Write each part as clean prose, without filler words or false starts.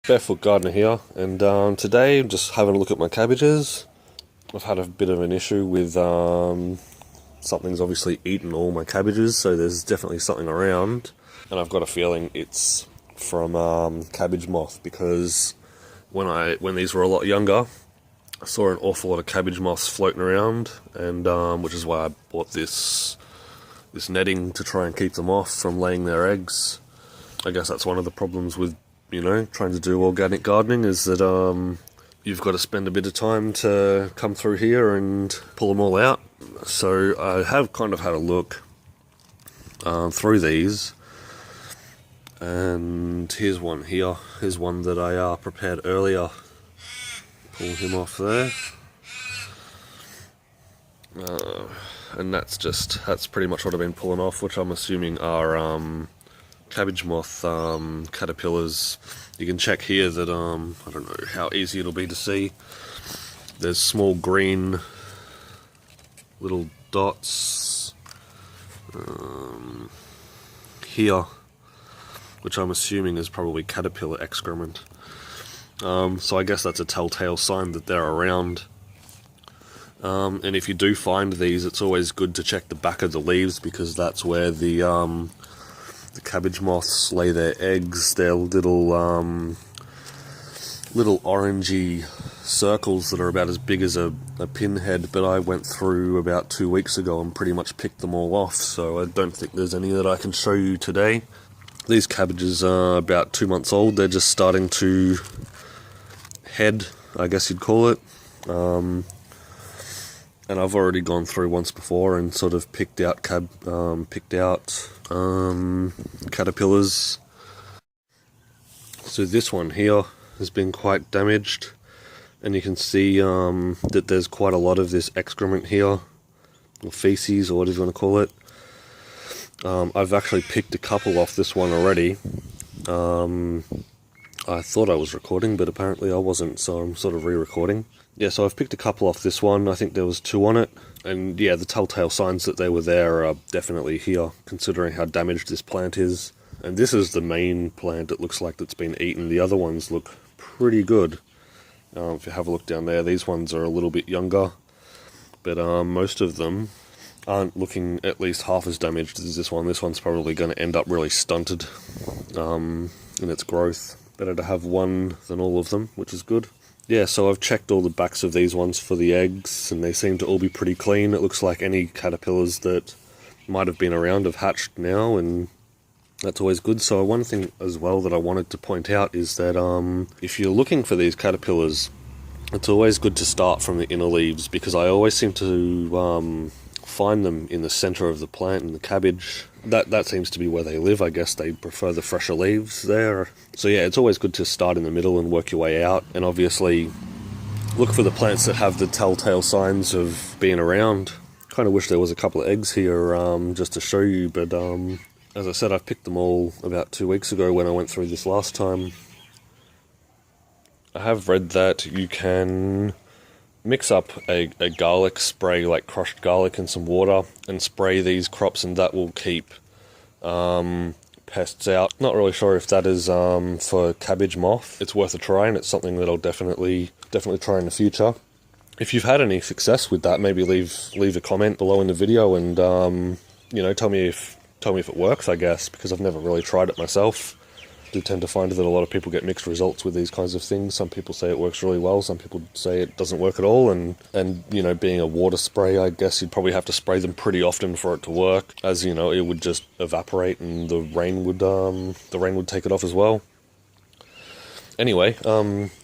Barefoot Gardener here, and today I'm just having a look at my cabbages. I've had a bit of an issue with something's obviously eaten all my cabbages, so there's definitely something around, and I've got a feeling it's from cabbage moth, because when these were a lot younger, I saw an awful lot of cabbage moths floating around, and which is why I bought this netting to try and keep them off from laying their eggs. I guess that's one of the problems with trying to do organic gardening, is that you've got to spend a bit of time to come through here and pull them all out. So I have kind of had a look through these, and here's one here. Here's one that I prepared earlier. Pull him off there. And that's pretty much what I've been pulling off, which I'm assuming are cabbage moth caterpillars. You can check here that I don't know how easy it'll be to see. There's small green little dots here, which I'm assuming is probably caterpillar excrement. So I guess that's a telltale sign that they're around. And if you do find these, it's always good to check the back of the leaves, because that's where the cabbage moths lay their eggs. They're little orangey circles that are about as big as a pinhead, but I went through about 2 weeks ago and pretty much picked them all off, so I don't think there's any that I can show you today. These cabbages are about 2 months old. They're just starting to head, I guess you'd call it. And I've already gone through once before and sort of picked out caterpillars. So this one here has been quite damaged, and you can see that there's quite a lot of this excrement here, or feces, or whatever you want to call it. I've actually picked a couple off this one already. I thought I was recording, but apparently I wasn't, so I'm sort of re-recording. Yeah, so I've picked a couple off this one. I think there was 2 on it, and yeah, the telltale signs that they were there are definitely here, considering how damaged this plant is. And this is the main plant, it looks like, that's been eaten. The other ones look pretty good. If you have a look down there, these ones are a little bit younger, but most of them aren't looking at least half as damaged as this one. This one's probably going to end up really stunted in its growth. Better to have one than all of them, which is good. Yeah, so I've checked all the backs of these ones for the eggs, and they seem to all be pretty clean. It looks like any caterpillars that might have been around have hatched now, and that's always good. So one thing as well that I wanted to point out is that if you're looking for these caterpillars, it's always good to start from the inner leaves, because I always seem to find them in the center of the plant, in the cabbage. That seems to be where they live. I guess they prefer the fresher leaves there. So yeah, it's always good to start in the middle and work your way out, and obviously look for the plants that have the telltale signs of being around. Kind of wish there was a couple of eggs here just to show you, but as I said, I've picked them all about 2 weeks ago when I went through this last time. I have read that you can mix up a garlic spray, like crushed garlic and some water, and spray these crops, and that will keep pests out. Not really sure if that is for cabbage moth. It's worth a try, and it's something that I'll definitely try in the future. If you've had any success with that, maybe leave a comment below in the video, and tell me if it works, I guess, because I've never really tried it myself. I do tend to find that a lot of people get mixed results with these kinds of things. Some people say it works really well, some people say it doesn't work at all, and being a water spray, I guess you'd probably have to spray them pretty often for it to work, as it would just evaporate and the rain would take it off as well. Anyway,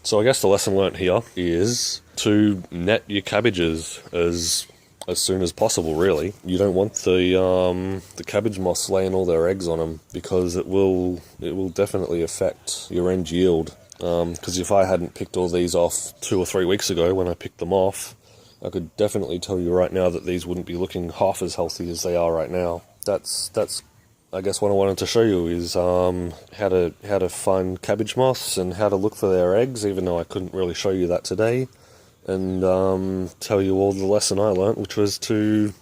so I guess the lesson learnt here is to net your cabbages as soon as possible, really. You don't want the cabbage moths laying all their eggs on them, because it will definitely affect your end yield. Because if I hadn't picked all these off 2 or 3 weeks ago when I picked them off, I could definitely tell you right now that these wouldn't be looking half as healthy as they are right now. That's I guess what I wanted to show you is how to find cabbage moths and how to look for their eggs, even though I couldn't really show you that today. And tell you all the lesson I learnt, which was to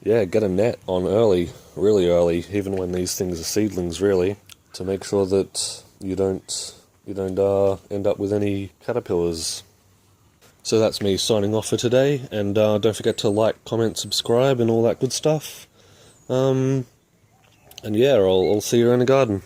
get a net on early, really early, even when these things are seedlings, really, to make sure that you don't you don't end up with any caterpillars. So that's me signing off for today, and don't forget to like, comment, subscribe, and all that good stuff. And yeah, I'll see you around the garden.